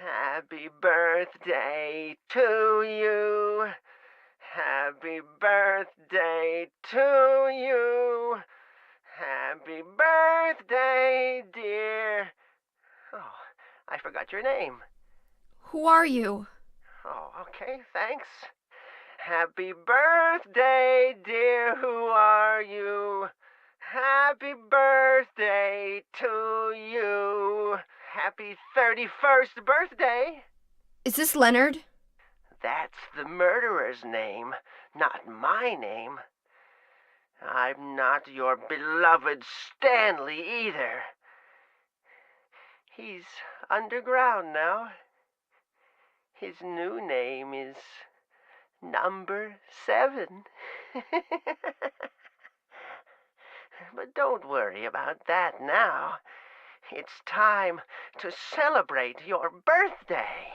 Happy birthday to you. Happy birthday to you. Happy birthday, dear. Oh, I forgot your name. Who are you? Oh, okay, thanks. Happy birthday, dear. Who are you? Happy birthday to you. Happy 31st birthday. Is this Leonard? That's the murderer's name, not my name. I'm not your beloved Stanley either. He's underground now. His new name is Number 7. But don't worry about that now. It's time to celebrate your birthday.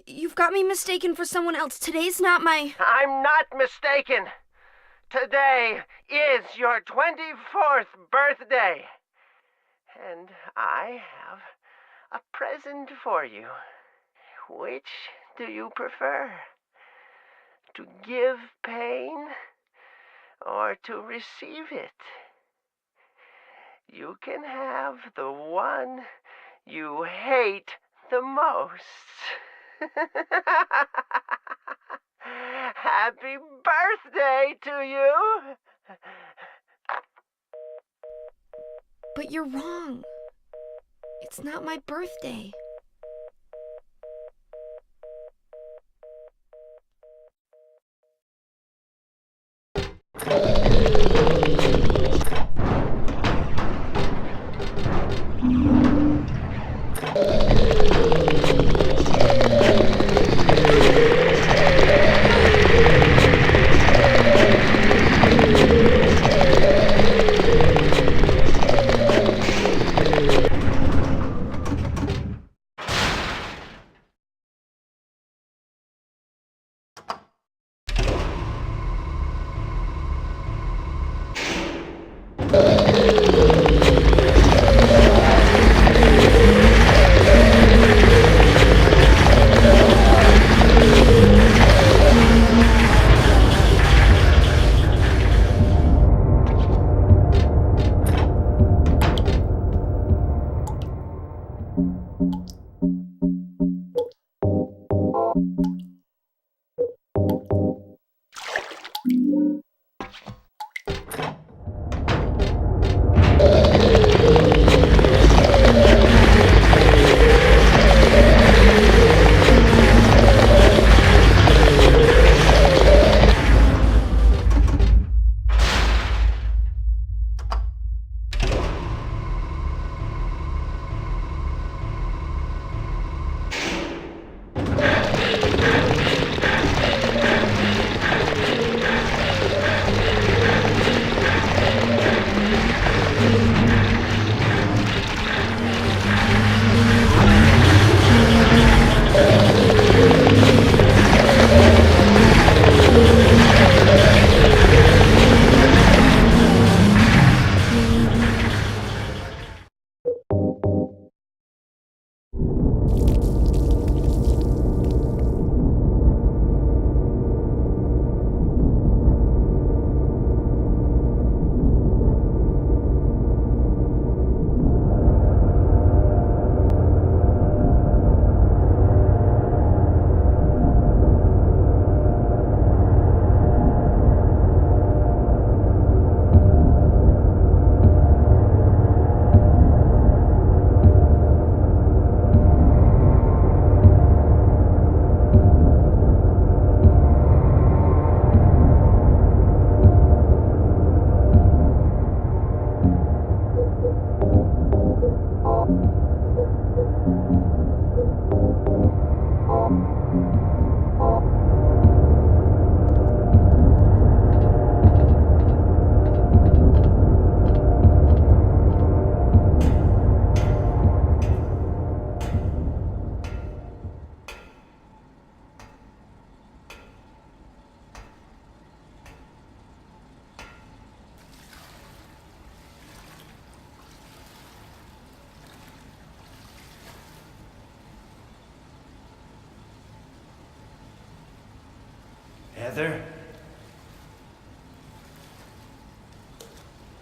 You've got me mistaken for someone else. Today's not my... I'm not mistaken. Today is your 24th birthday. And I have a present for you. Which do you prefer? To give pain or to receive it? You can have the one you hate the most. Happy birthday to you! But you're wrong. It's not my birthday. Heather?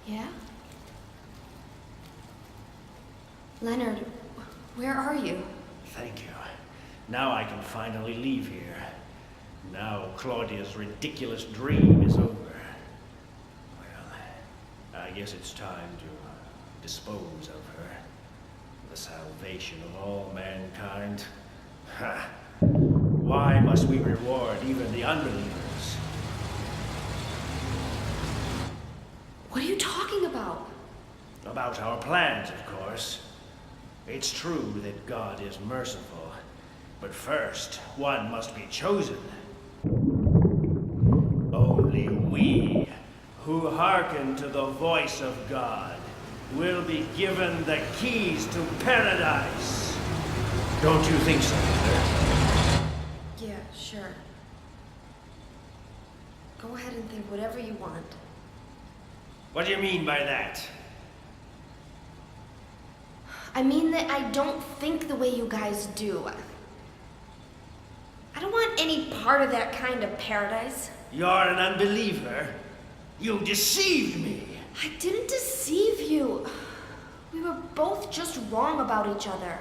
Yeah? Leonard, where are you? Thank you. Now I can finally leave here. Now Claudia's ridiculous dream is over. Well, I guess it's time to dispose of her. The salvation of all mankind. Ha! Why must we reward even the unbelievers? What are you talking about? About our plans, of course. It's true that God is merciful, but first, one must be chosen. Only we, who hearken to the voice of God, will be given the keys to paradise. Don't you think so, Heather? Yeah, sure. Go ahead and think whatever you want. What do you mean by that? I mean that I don't think the way you guys do. I don't want any part of that kind of paradise. You're an unbeliever. You deceived me. I didn't deceive you. We were both just wrong about each other.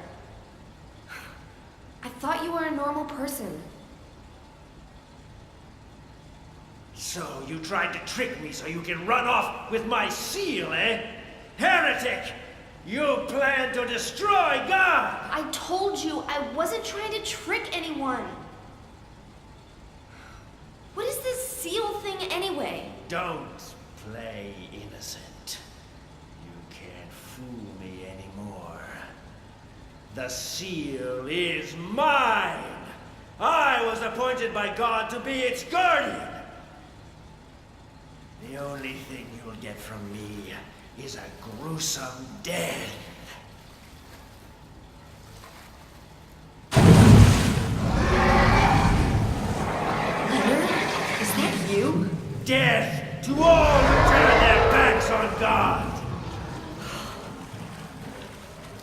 I thought you were a normal person. So you tried to trick me so you can run off with my seal, eh? Heretic! You plan to destroy God! I told you I wasn't trying to trick anyone. What is this seal thing anyway? Don't play innocent. You can't fool me anymore. The seal is mine! I was appointed by God to be its guardian! The only thing you'll get from me is a gruesome death. Leonard, is that you? Death to all who turn their backs on God!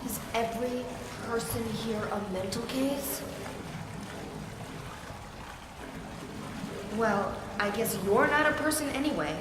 Is every person here a mental case? Well, I guess you're not a person anyway.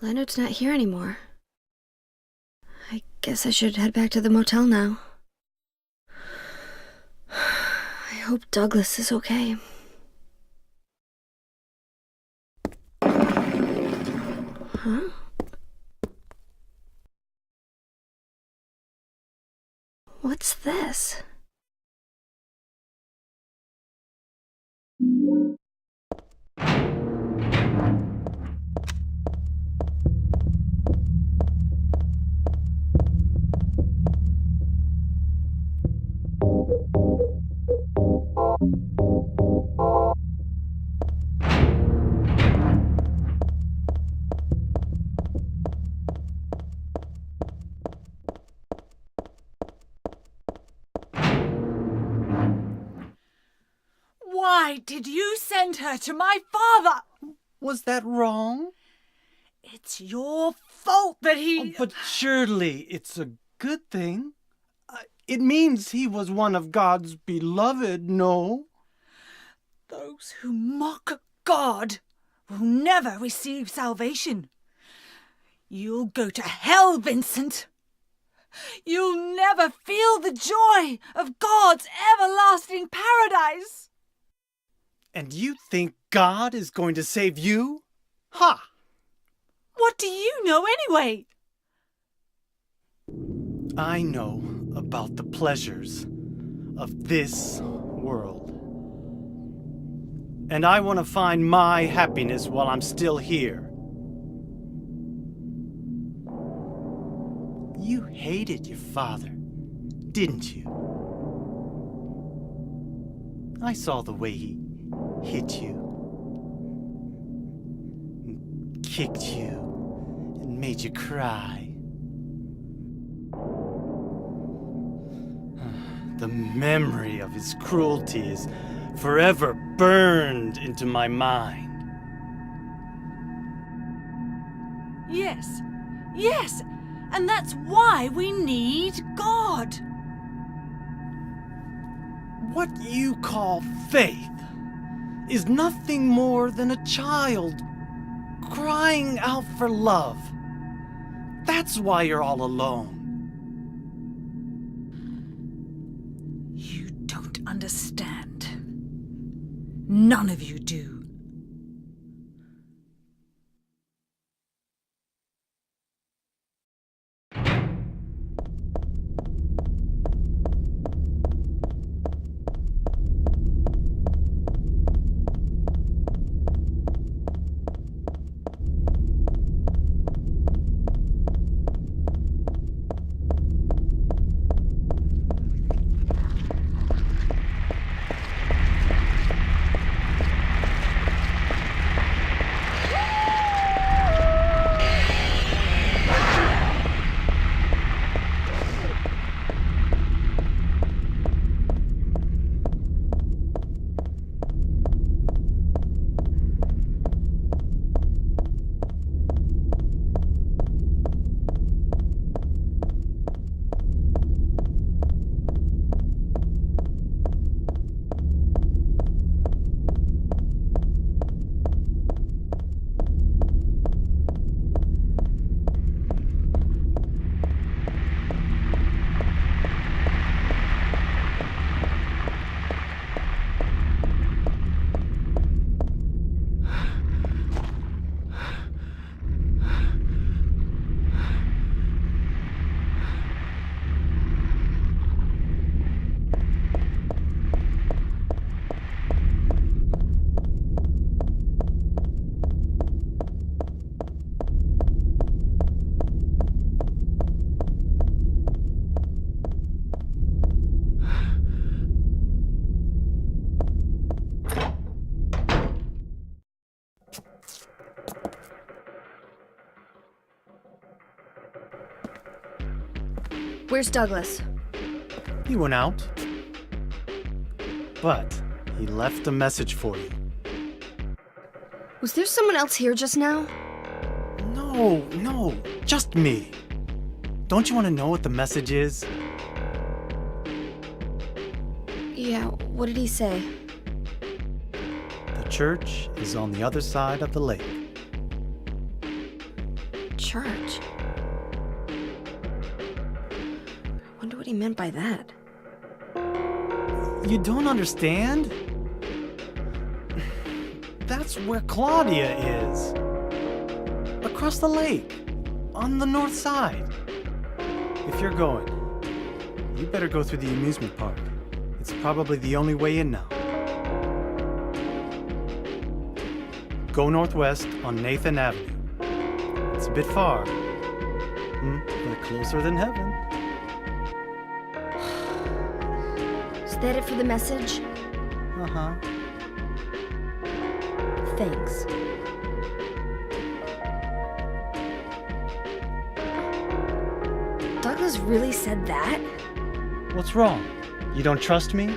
Leonard's not here anymore. I guess I should head back to the motel now. I hope Douglas is okay. Huh? What's this? Why did you send her to my father? Was that wrong? It's your fault that he... But surely it's a good thing. It means he was one of God's beloved, no? Those who mock God will never receive salvation. You'll go to hell, Vincent. You'll never feel the joy of God's everlasting paradise. And you think God is going to save you? Ha! What do you know anyway? I know about the pleasures of this world. And I want to find my happiness while I'm still here. You hated your father, didn't you? I saw the way he hit you, and kicked you, and made you cry. The memory of his cruelty is forever burned into my mind. Yes, and that's why we need God. What you call faith is nothing more than a child crying out for love. That's why you're all alone. You don't understand. None of you do. Where's Douglas? He went out. But he left a message for you. Was there someone else here just now? No, just me. Don't you want to know what the message is? Yeah, what did he say? The church is on the other side of the lake. Church? Wonder what he meant by that. You don't understand? That's where Claudia is. Across the lake, on the north side. If you're going, you better go through the amusement park. It's probably the only way in now. Go northwest on Nathan Avenue. It's a bit far, but closer than heaven. Is that it for the message? Uh-huh. Thanks. Douglas really said that? What's wrong? You don't trust me?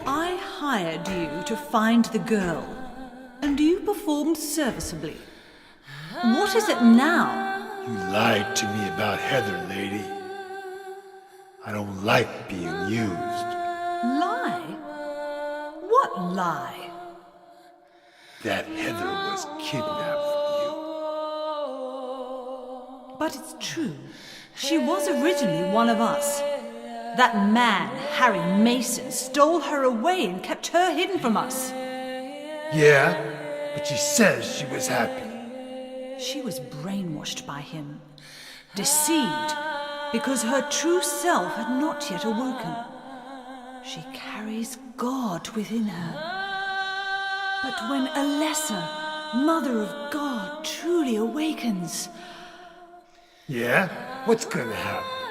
I hired you to find the girl, and you performed serviceably. What is it now? You lied to me about Heather, lady. I don't like being used. Lie? What lie? That Heather was kidnapped from you. But it's true. She was originally one of us. That man, Harry Mason, stole her away and kept her hidden from us. Yeah, but she says she was happy. She was brainwashed by him, deceived, because her true self had not yet awoken. She carries God within her. But when a lesser, Mother of God, truly awakens, Yeah? What's gonna happen?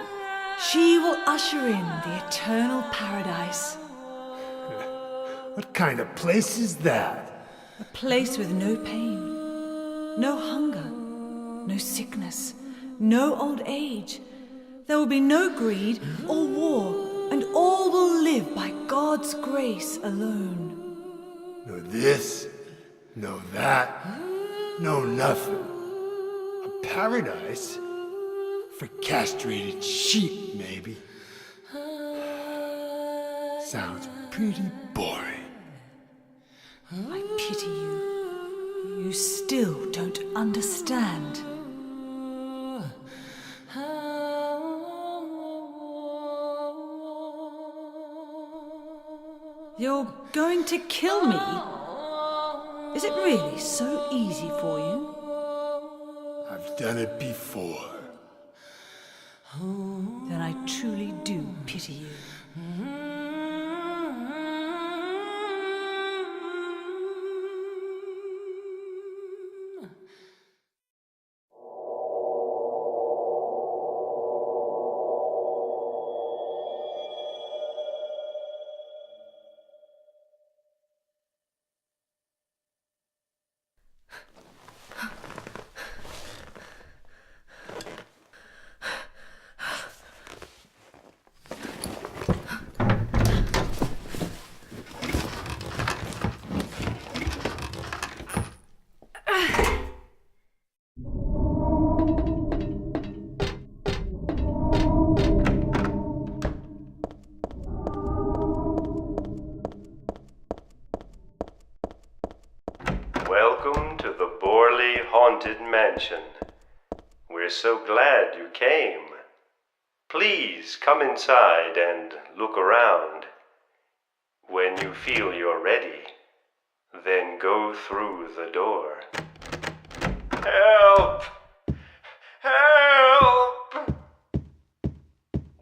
she will usher in the eternal paradise. What kind of place is that? A place with no pain, no hunger, no sickness, no old age. There will be no greed or war, and all will live by God's grace alone. No this, no that, no nothing. A paradise? For castrated sheep, maybe. Sounds pretty boring. I pity you. You still don't understand. You're going to kill me? Is it really so easy for you? I've done it before. Then I truly do pity you. Welcome to the Borley Haunted Mansion. We're so glad you came. Please come inside and look around. When you feel you're ready, then go through the door. Help! Help!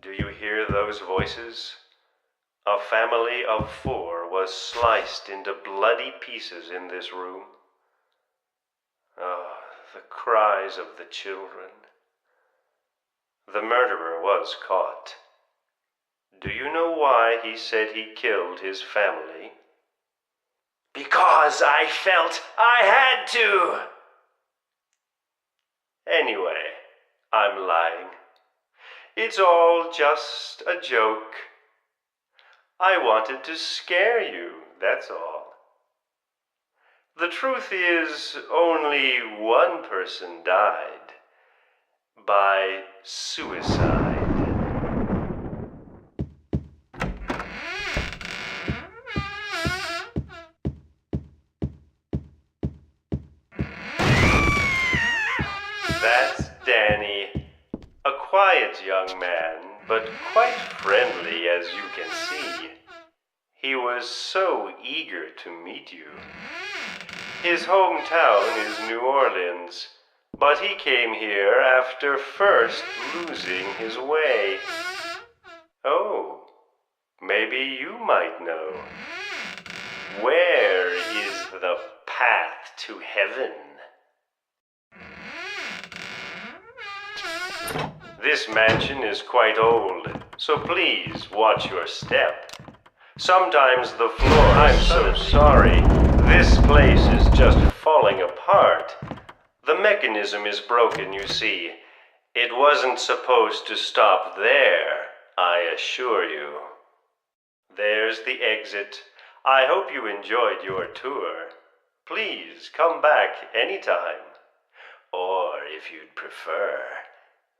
Do you hear those voices? A family of 4 was sliced into bloody pieces in this room. Ah, the cries of the children. The murderer was caught. Do you know why he said he killed his family? Because I felt I had to! Anyway, I'm lying. It's all just a joke. I wanted to scare you, that's all. The truth is, only one person died. By suicide. That's Danny. A quiet young man, but quite friendly as you can see. He was so eager to meet you. His hometown is New Orleans, but he came here after first losing his way. Oh, maybe you might know. Where is the path to heaven. This mansion is quite old, so please watch your step. Sometimes the floor... I'm so sorry. This place is just falling apart. The mechanism is broken, you see. It wasn't supposed to stop there, I assure you. There's the exit. I hope you enjoyed your tour. Please come back anytime. Or if you'd prefer,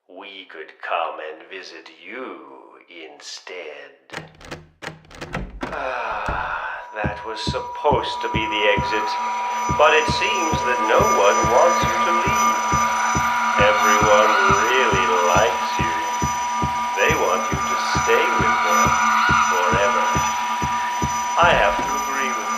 we could come and visit you instead. That was supposed to be the exit, but it seems that no one wants you to leave. Everyone really likes you. They want you to stay with them forever. I have to agree with them.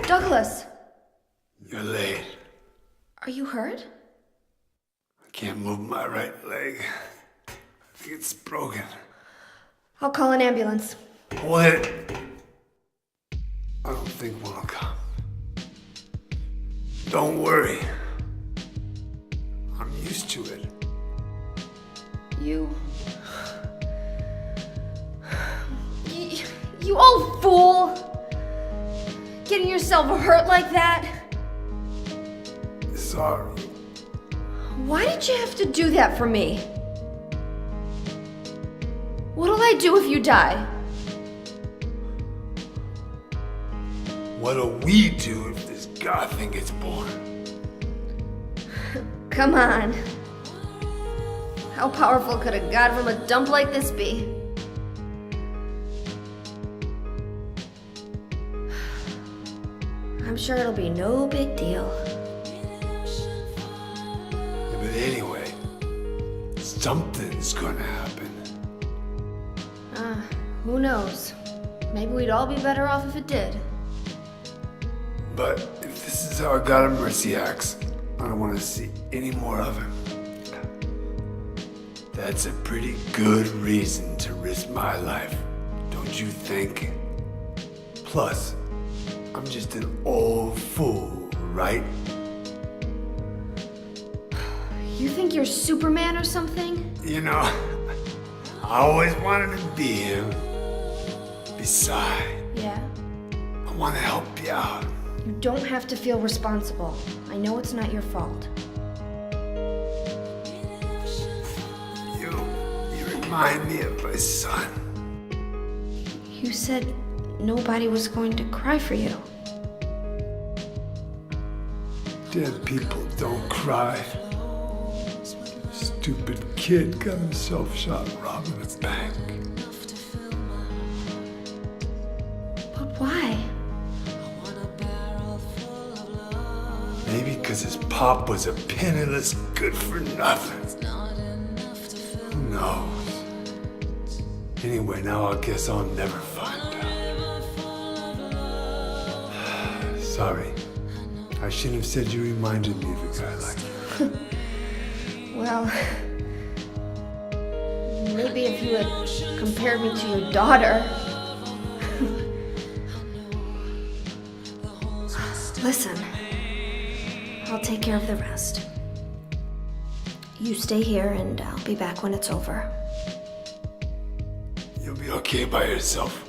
Douglas! You're late. Are you hurt? I can't move my right leg. I think it's broken. I'll call an ambulance. What? I don't think one will come. Don't worry. I'm used to it. You old fool! Getting yourself hurt like that? Sorry. Why did you have to do that for me? What'll I do if you die? What'll we do if this god thing gets born? Come on. How powerful could a god from a dump like this be? I'm sure it'll be no big deal. Yeah, but anyway, something's gonna happen. Who knows? Maybe we'd all be better off if it did. But if this is how a god of mercy acts, I don't want to see any more of him. That's a pretty good reason to risk my life, don't you think? Plus, I'm just an old fool, right? You think you're Superman or something? You know, I always wanted to be him. Besides, Yeah. I want to help you out. You don't have to feel responsible. I know it's not your fault. You remind me of my son. You said nobody was going to cry for you. Dead people don't cry. Stupid kid got himself shot robbing a bank. But why? Maybe because his pop was a penniless good-for-nothing. Who knows? Anyway, now I guess I'll never find out. Sorry. I shouldn't have said you reminded me of a guy like you. Well, maybe if you had compared me to your daughter. Listen, I'll take care of the rest. You stay here and I'll be back when it's over. You'll be okay by yourself.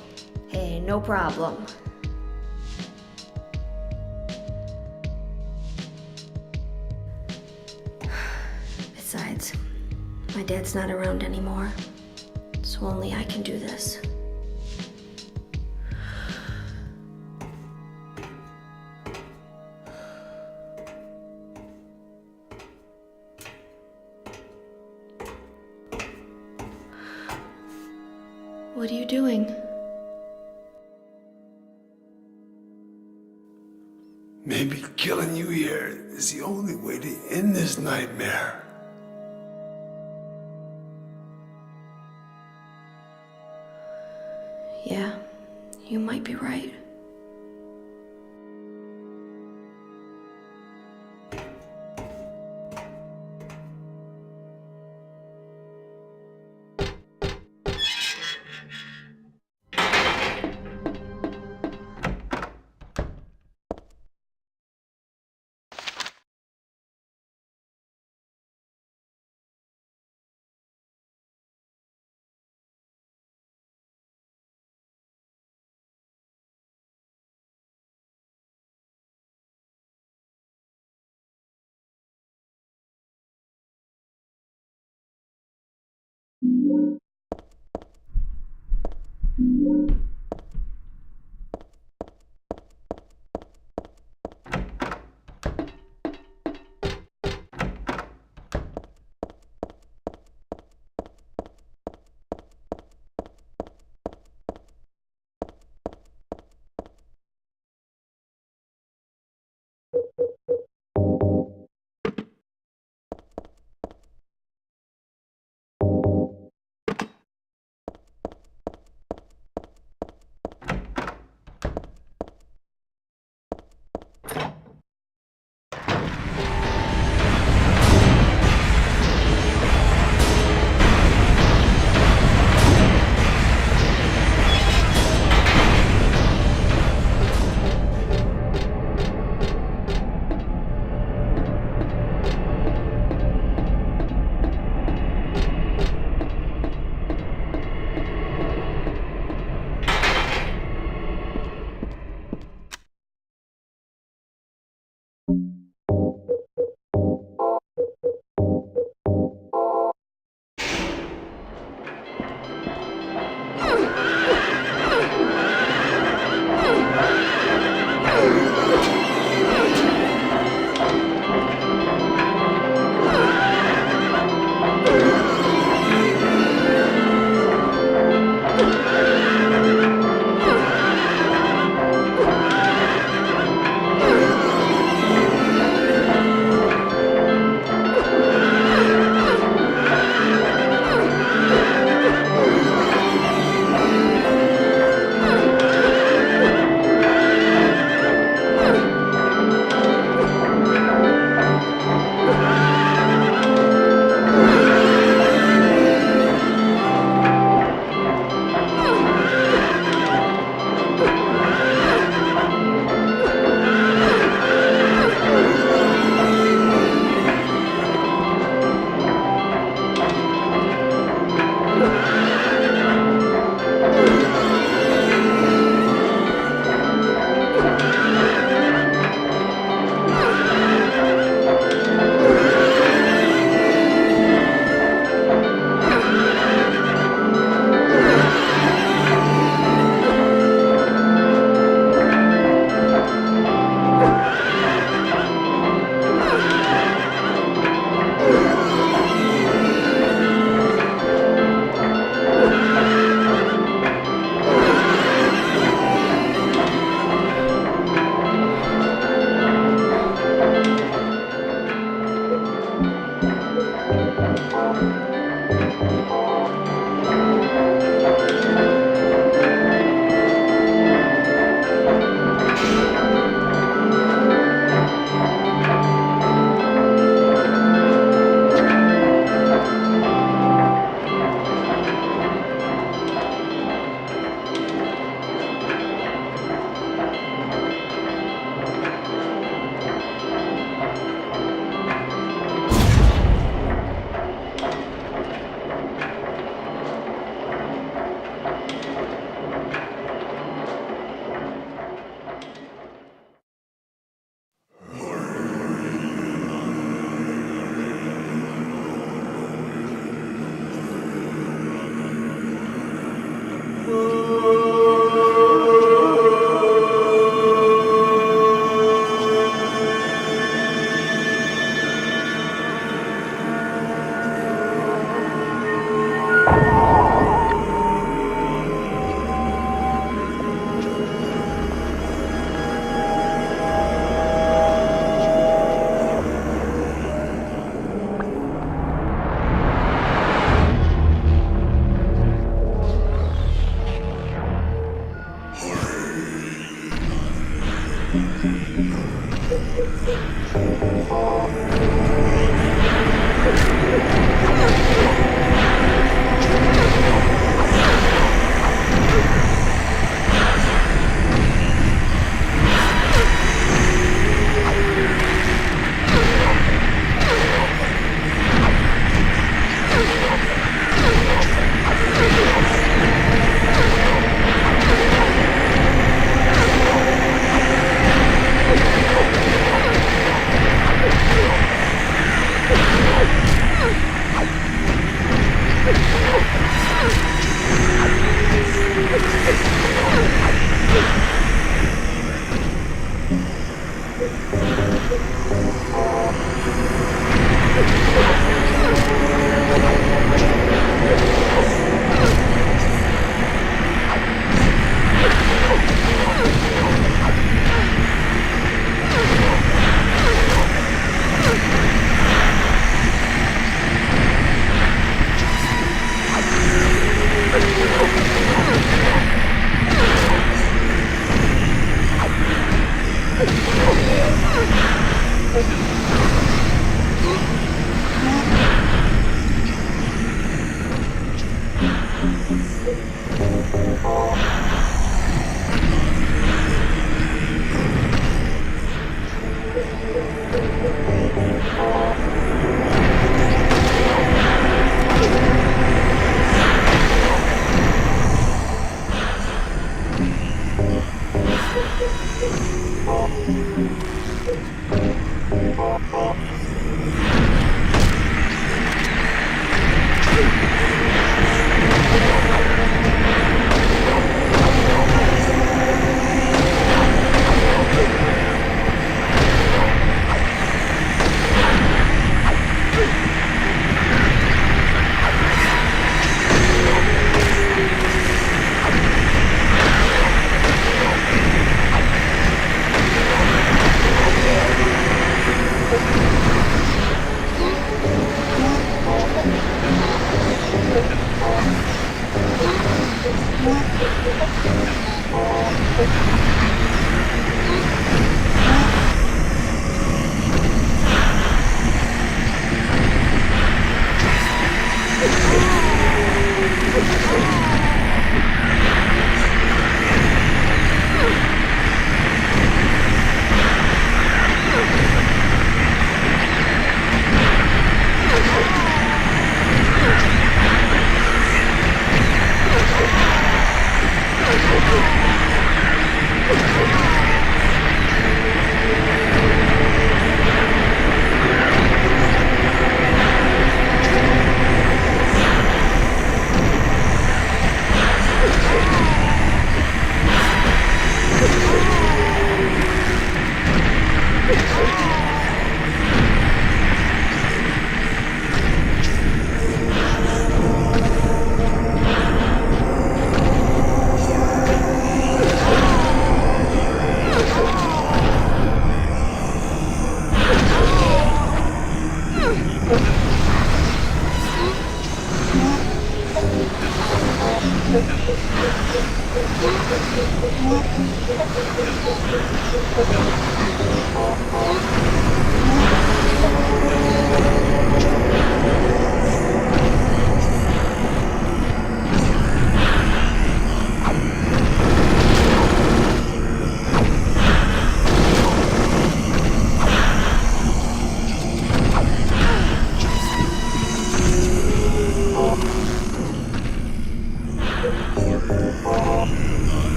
Hey, no problem. Besides, my dad's not around anymore, so only I can do this. What are you doing? Maybe killing you here is the only way to end this nightmare. Yeah, you might be right.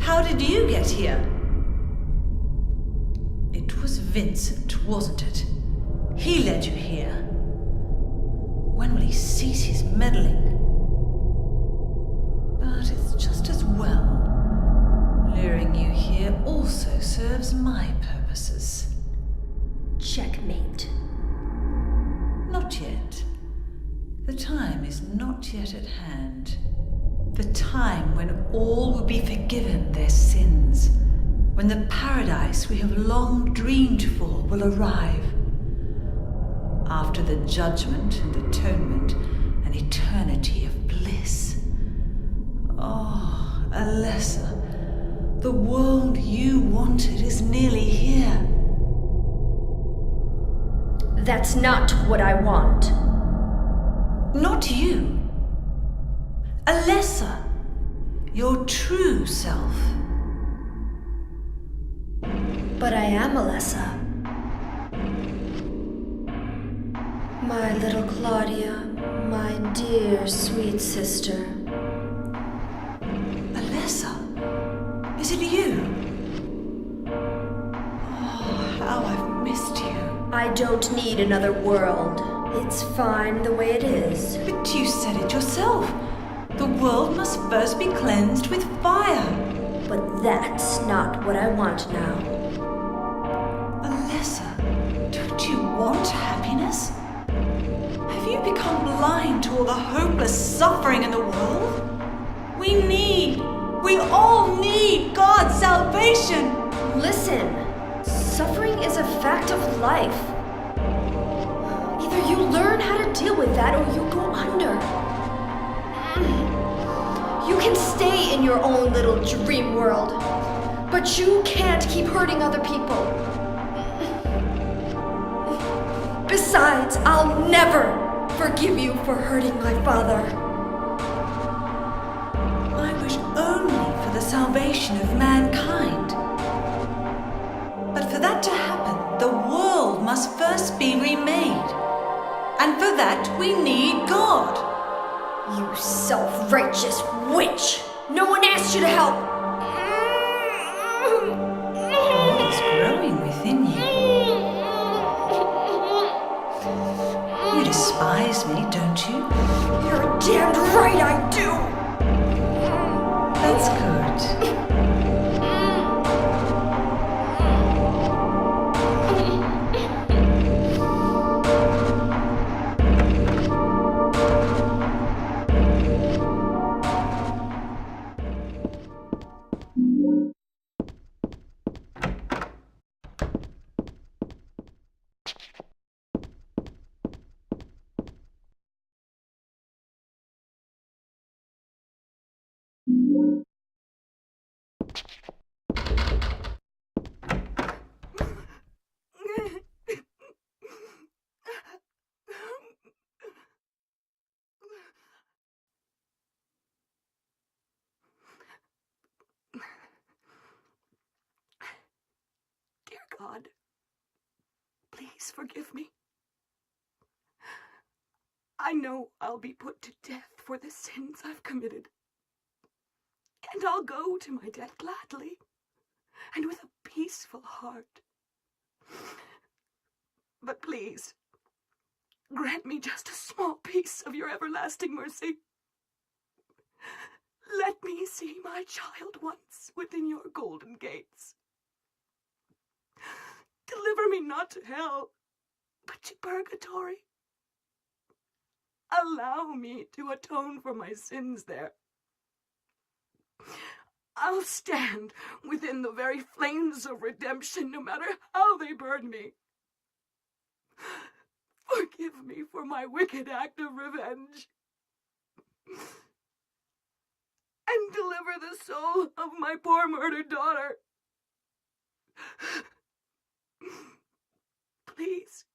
How did you get here? It was Vincent, wasn't it? He led you here. When will he cease his meddling? But it's just as well. Luring you here also serves my purposes. Checkmate. Not yet. The time is not yet at hand. The time when all will be forgiven their sins. When the paradise we have long dreamed for will arrive. After the judgment and atonement, an eternity of bliss. Oh, Alessa, the world you wanted is nearly here. That's not what I want. Not you. Alessa, your true self. But I am Alessa. My little Claudia, my dear sweet sister. Alessa, is it you? Oh, how I've missed you. I don't need another world. It's fine the way it is. But you said it yourself. The world must first be cleansed with fire. But that's not what I want now. Alessa, don't you want happiness? Have you become blind to all the hopeless suffering in the world? We all need God's salvation. Listen, suffering is a fact of life. Either you learn how to deal with that or you go under. You can stay in your own little dream world, but you can't keep hurting other people. Besides, I'll never forgive you for hurting my father. I wish only for the salvation of mankind. But for that to happen, the world must first be remade. And for that, we need God. You self-righteous witch! No one asked you to help! God is growing within you. You despise me, don't you? You're damned right I do! That's good. Dear God, please forgive me. I know I'll be put to death for the sins I've committed. And I'll go to my death gladly and with a peaceful heart. But please, grant me just a small piece of your everlasting mercy. Let me see my child once within your golden gates. Deliver me not to hell, but to purgatory. Allow me to atone for my sins there. I'll stand within the very flames of redemption, no matter how they burn me. Forgive me for my wicked act of revenge. And deliver the soul of my poor murdered daughter. Please,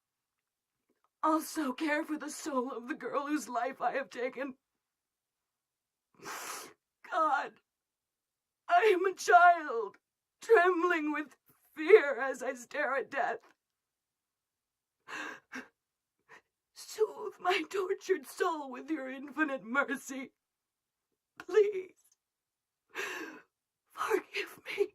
also care for the soul of the girl whose life I have taken. God, I am a child, trembling with fear as I stare at death. Soothe my tortured soul with your infinite mercy. Please, forgive me.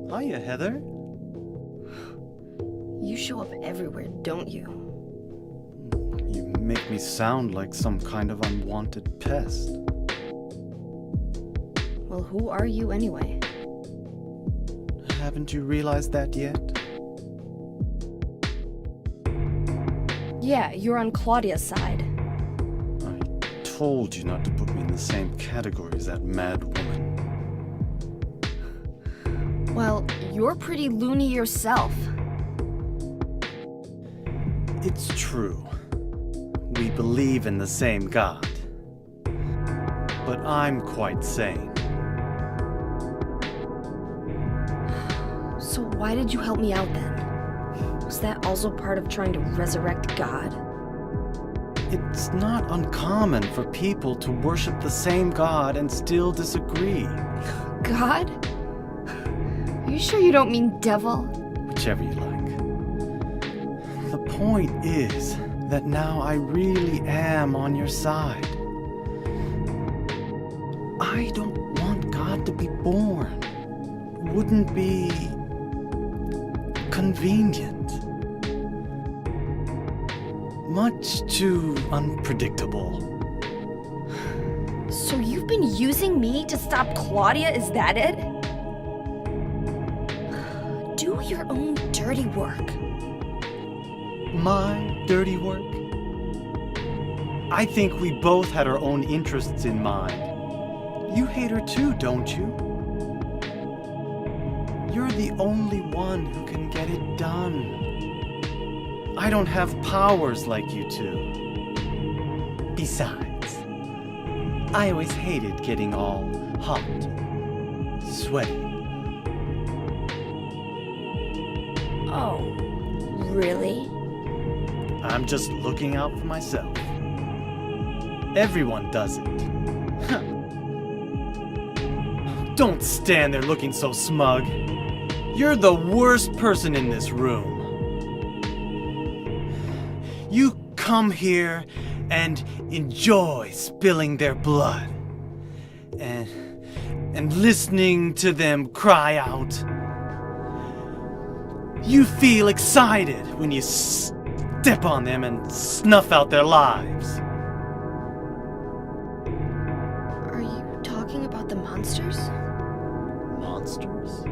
Hiya, Heather. You show up everywhere, don't you? You make me sound like some kind of unwanted pest. Well, who are you anyway? Haven't you realized that yet? Yeah, you're on Claudia's side. I told you not to put me in the same category as that mad woman. Well, you're pretty loony yourself. It's true. We believe in the same God. But I'm quite sane. So why did you help me out then? Was that also part of trying to resurrect God? It's not uncommon for people to worship the same God and still disagree. God? Are you sure you don't mean devil? Whichever you like. The point is that now I really am on your side. I don't want God to be born. Wouldn't be convenient. Much too unpredictable. So you've been using me to stop Claudia, is that it? Do your own dirty work. My dirty work? I think we both had our own interests in mind. You hate her too, don't you? You're the only one who can get it done. I don't have powers like you two. Besides, I always hated getting all hot, sweaty. Oh, really? I'm just looking out for myself. Everyone does it. Don't stand there looking so smug. You're the worst person in this room. You come here and enjoy spilling their blood. And listening to them cry out. You feel excited when you step on them and snuff out their lives. Are you talking about the monsters? Monsters?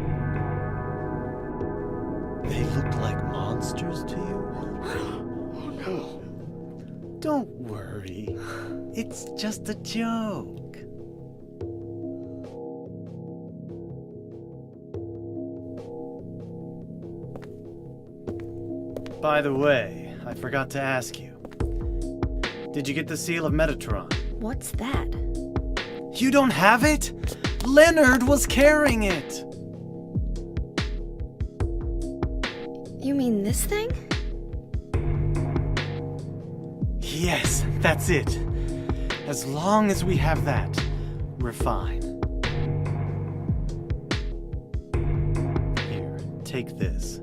They look like monsters to you? Oh, don't worry. It's just a joke. By the way, I forgot to ask you. Did you get the seal of Metatron? What's that? You don't have it? Leonard was carrying it. You mean this thing? Yes, that's it. As long as we have that, we're fine. Here, take this.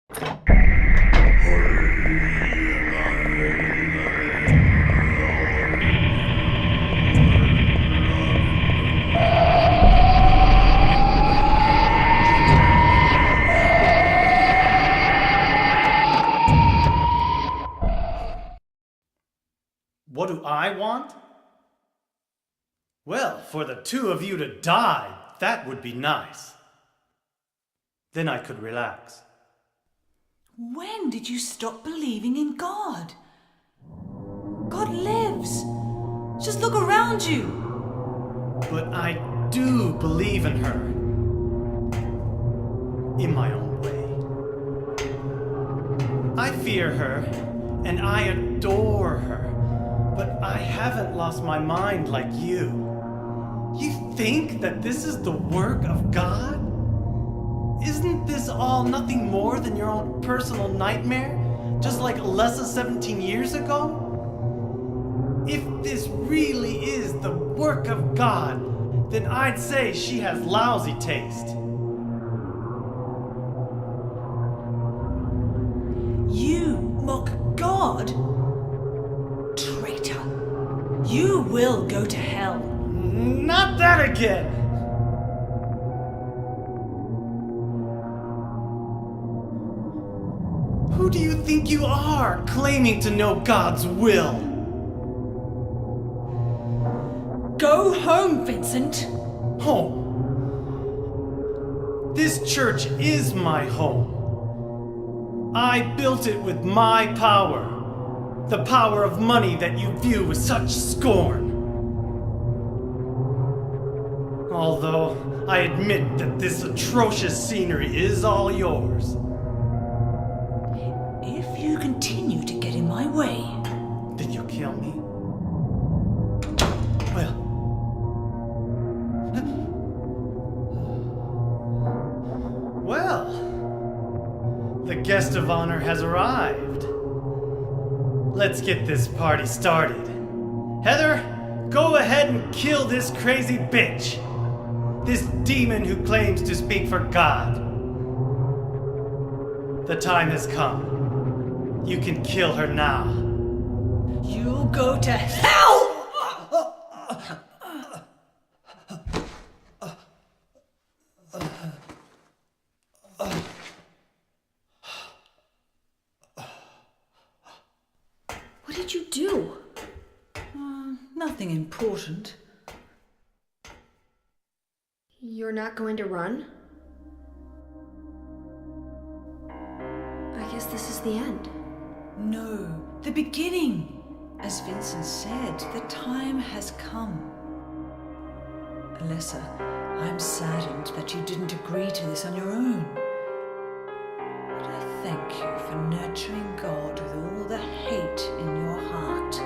What do I want? Well, for the two of you to die, that would be nice. Then I could relax. When did you stop believing in God? God lives. Just look around you. But I do believe in her. In my own way. I fear her, and I adore her. But I haven't lost my mind like you. You think that this is the work of God? Isn't this all nothing more than your own personal nightmare? Just like Alessa 17 years ago? If this really is the work of God, then I'd say she has lousy taste. You mock God? Traitor. You will go to hell. Not that again! Who do you think you are, claiming to know God's will? Go home, Vincent. Home. This church is my home. I built it with my power. The power of money that you view with such scorn. Although I admit that this atrocious scenery is all yours. If you continue to get in my way, Then you kill me? Well. Well. The guest of honor has arrived. Let's get this party started. Heather, go ahead and kill this crazy bitch. This demon who claims to speak for God. The time has come. You can kill her now. you'll go to hell! What did you do? Nothing important. You're not going to run? I guess this is the end. No, the beginning. As Vincent said, the time has come. Alessa, I'm saddened that you didn't agree to this on your own. But I thank you for nurturing God with all the hate in your heart.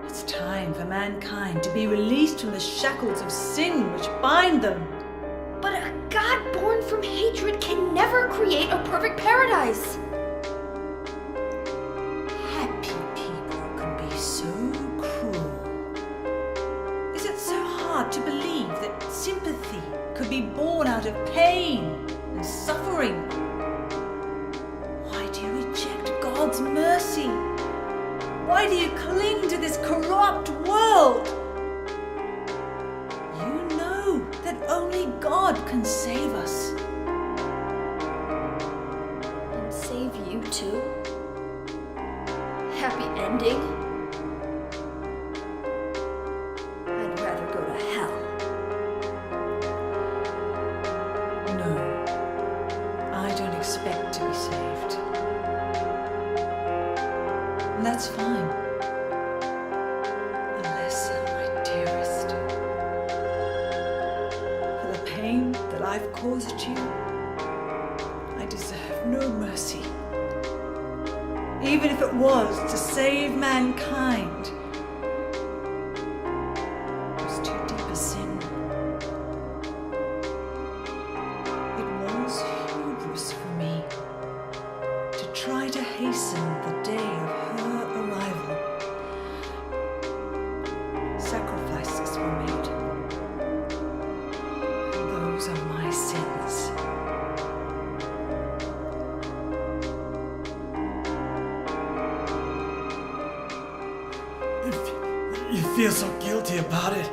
It's time for mankind to be released from the shackles of sin which bind them. But a God born from hatred can never create a perfect paradise. Happy people can be so cruel. Is it so hard to believe that sympathy could be born out of pain and suffering? Why do you reject God's mercy? Why do you cling to this corrupt world? You know that only God can save us. And save you too? Happy ending? I'd rather go to hell. No, I don't expect to be saved. And that's fine. Alessa, my dearest. For the pain that I've caused you, I deserve no mercy. Even if it was to save mankind. It was too deep a sin. It was hubris for me to try to hasten the day of her arrival. Sacrifices were made. And those are my sins. feel so guilty about it.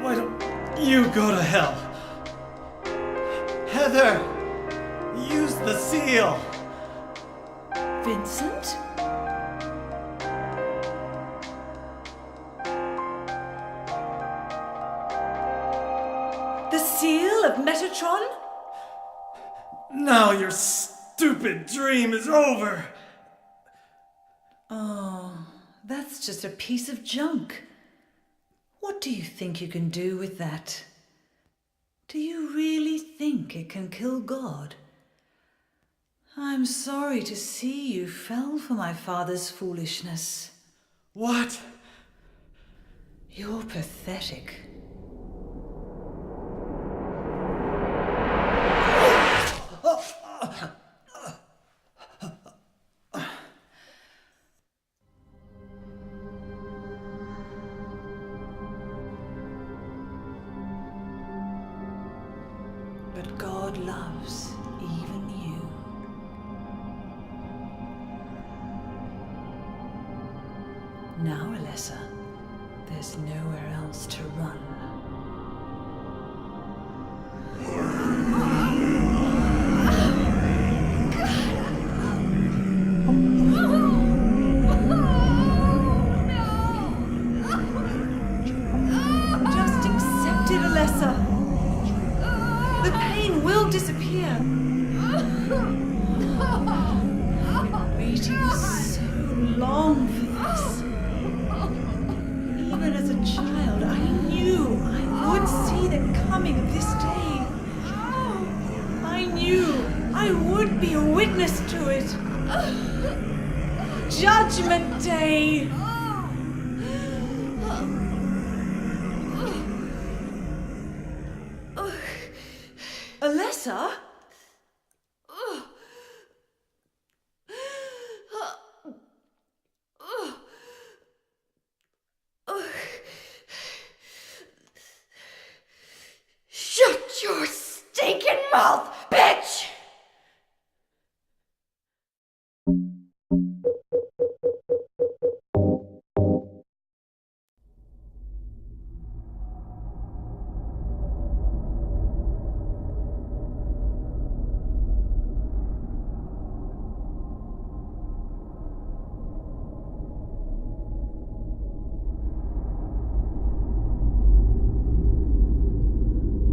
Why don't you go to hell? Heather, use the seal. Vincent? The seal of Metatron? Now your stupid dream is over. Oh, that's just a piece of junk. What do you think you can do with that? Do you really think it can kill God? I'm sorry to see you fell for my father's foolishness. What? You're pathetic. But God loves even you. Now, Alessa, there's nowhere else to run. Just accept it, Alessa. The pain will disappear. I've been waiting so long for this. Even as a child, I knew I would see the coming of this day. I knew I would be a witness to it. Judgment Day. Alessa? Shut your stinking mouth, bitch!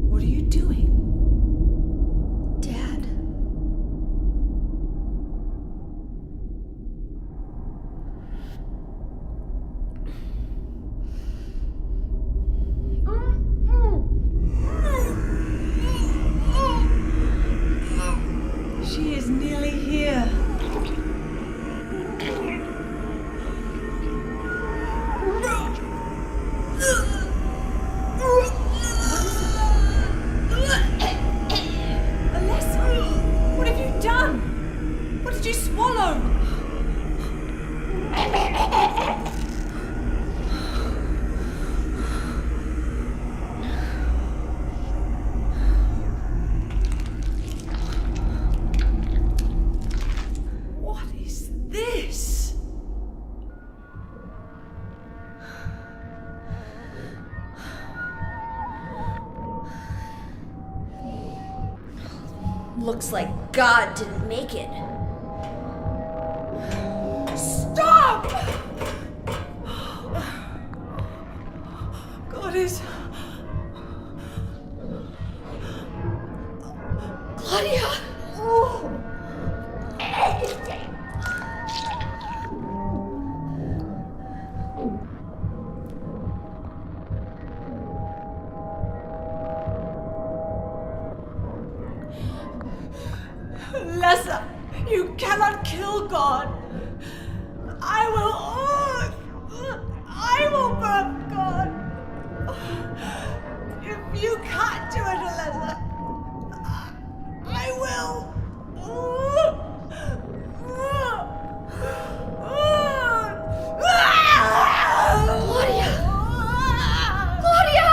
What are you doing? Dad. She is nearly here. Alessa, what have you done? What did you swallow? What is this? Looks like God didn't make it. Stop! God is... Claudia! Alessa, you cannot kill God. I will burn God. If you can't do it, Alessa, I will. Claudia! Claudia!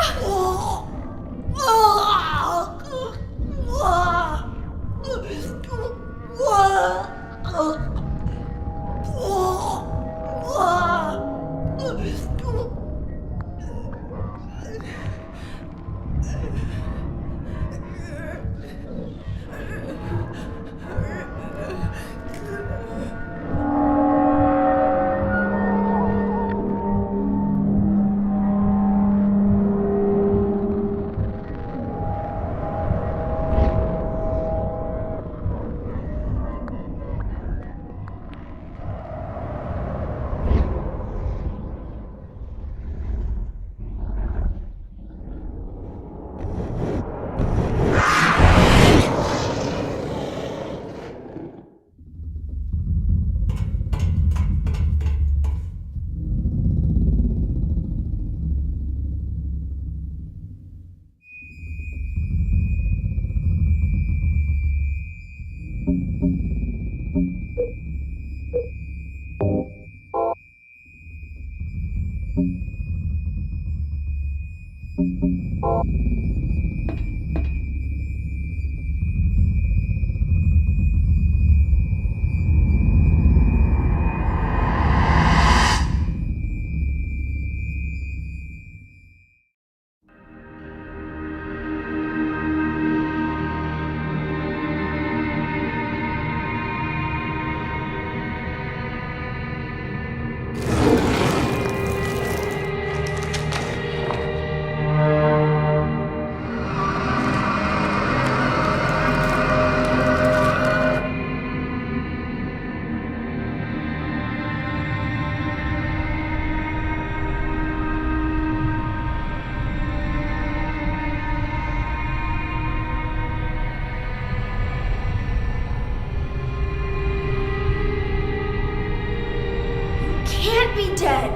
Can't be dead.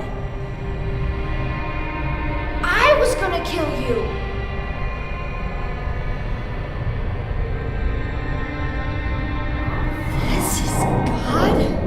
I was gonna kill you. This is God?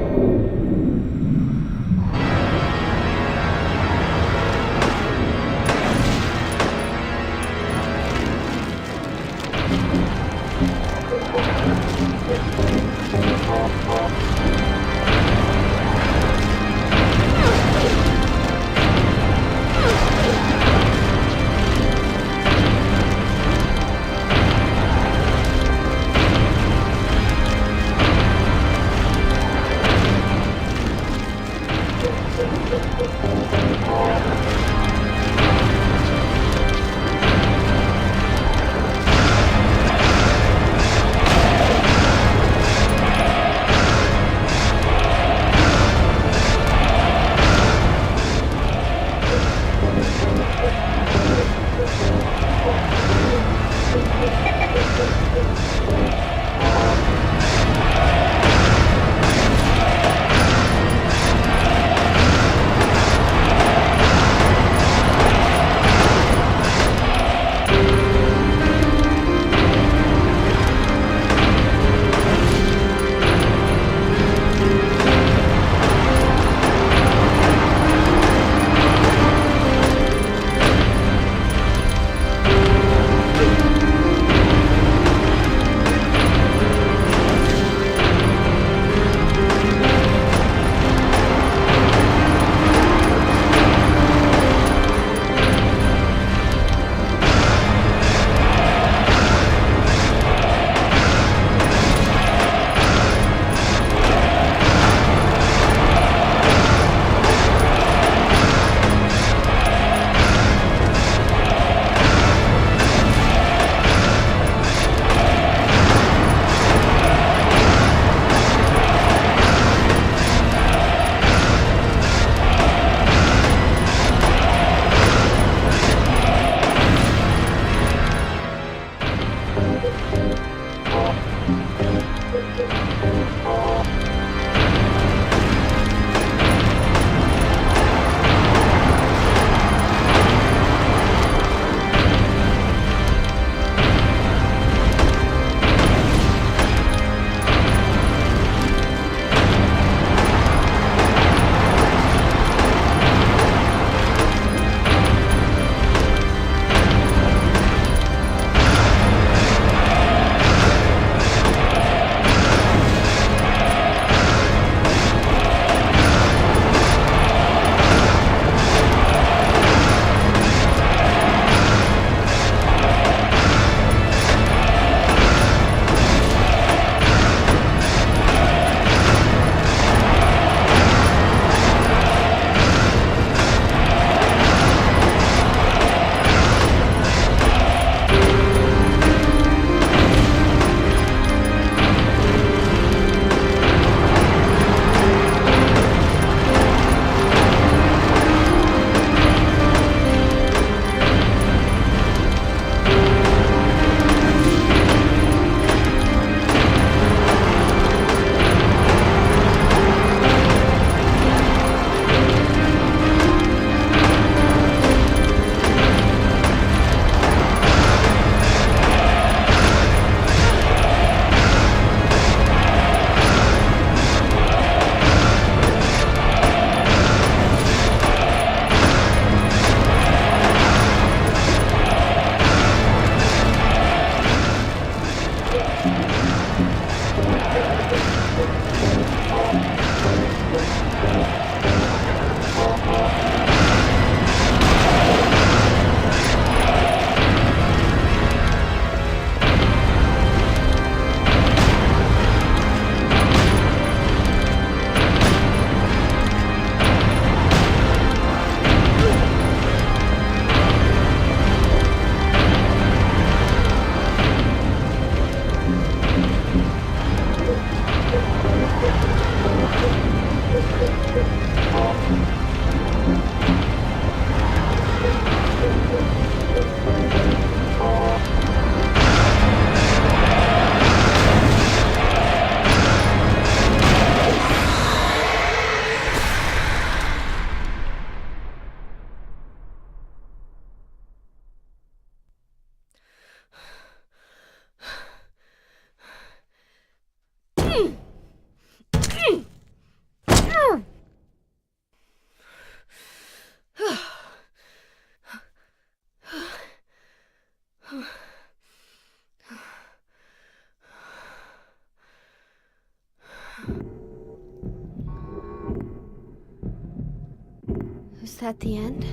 that the end?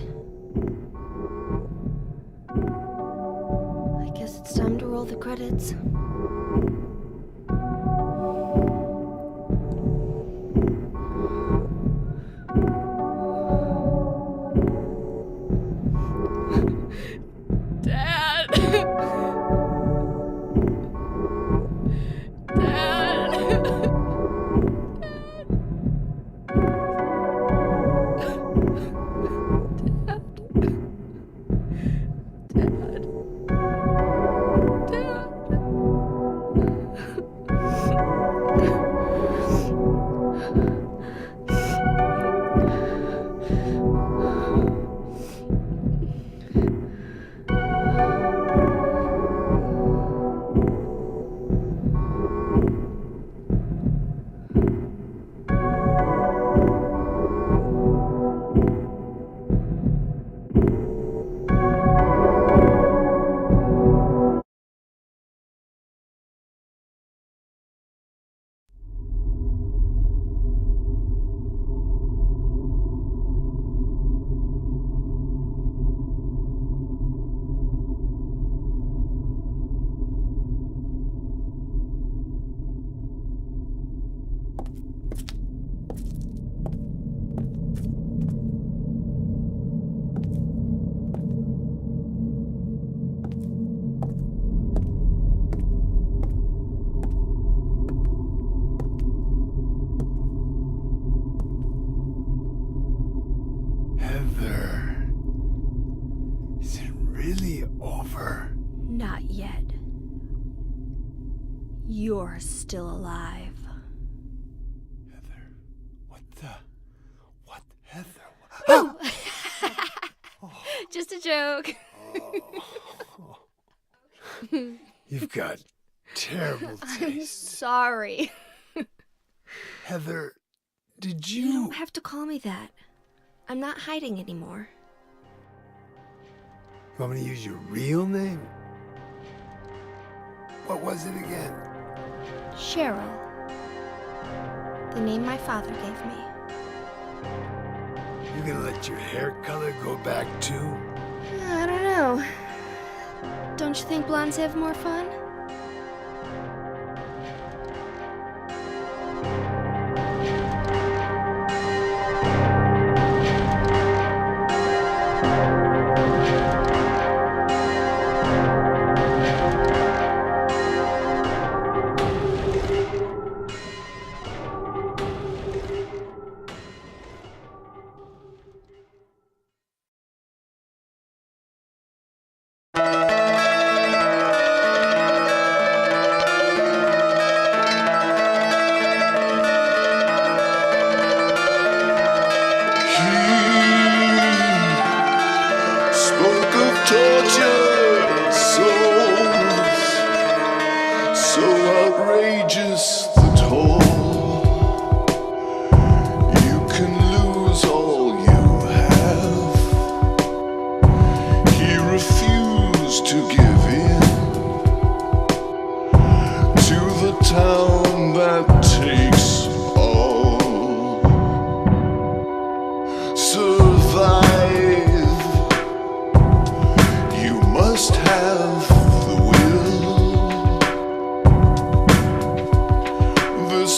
I guess it's time to roll the credits. Dad! Dad! Not yet. You're still alive. Heather, what, Heather? Oh! Just a joke. You've got terrible I'm taste. sorry. Heather, did You don't have to call me that. I'm not hiding anymore. You want me to use your real name? What was it again? Cheryl. The name my father gave me. You gonna let your hair color go back too? I don't know. Don't you think blondes have more fun? Tortured souls, so outrageous the toll. You can lose all you have. He refused to give in to the town that takes all. Survive. Must have the will. This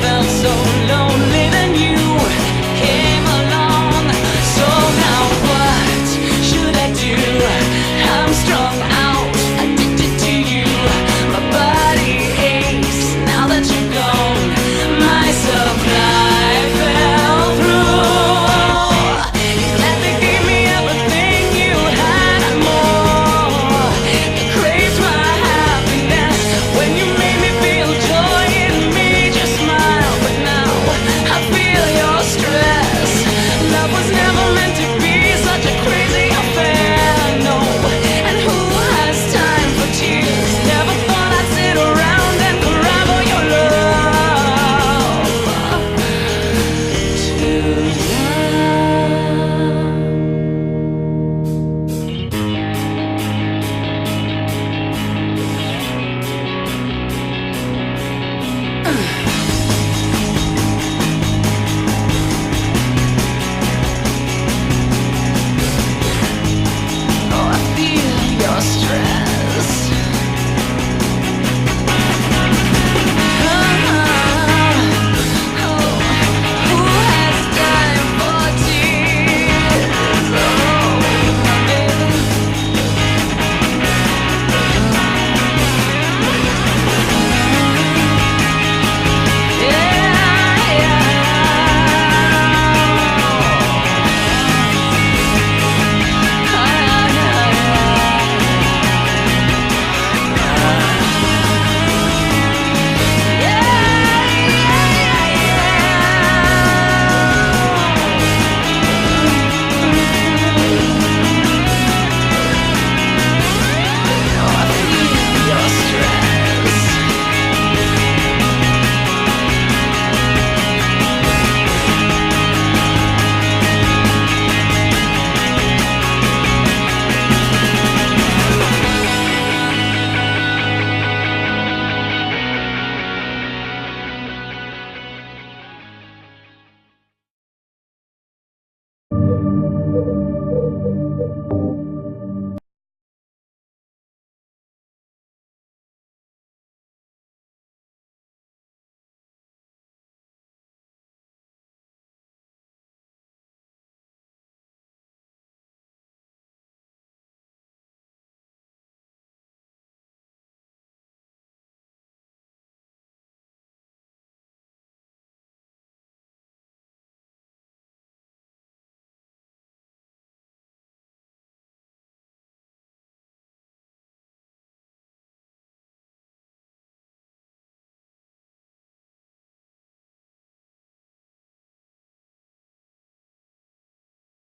felt so lonely, then you came along. So now what should I do? I'm strung out, addicted to you. My body aches now that you're gone. My supply fell through. You gladly gave me everything you had and more. You craved my happiness when you made me feel joy in me. Just smile, but now I feel your stress. Love was never meant to be such a crazy affair, no. And who has time for tears? Never thought I'd sit around and cry for your love Oh, I feel your stress. Who has time for tears?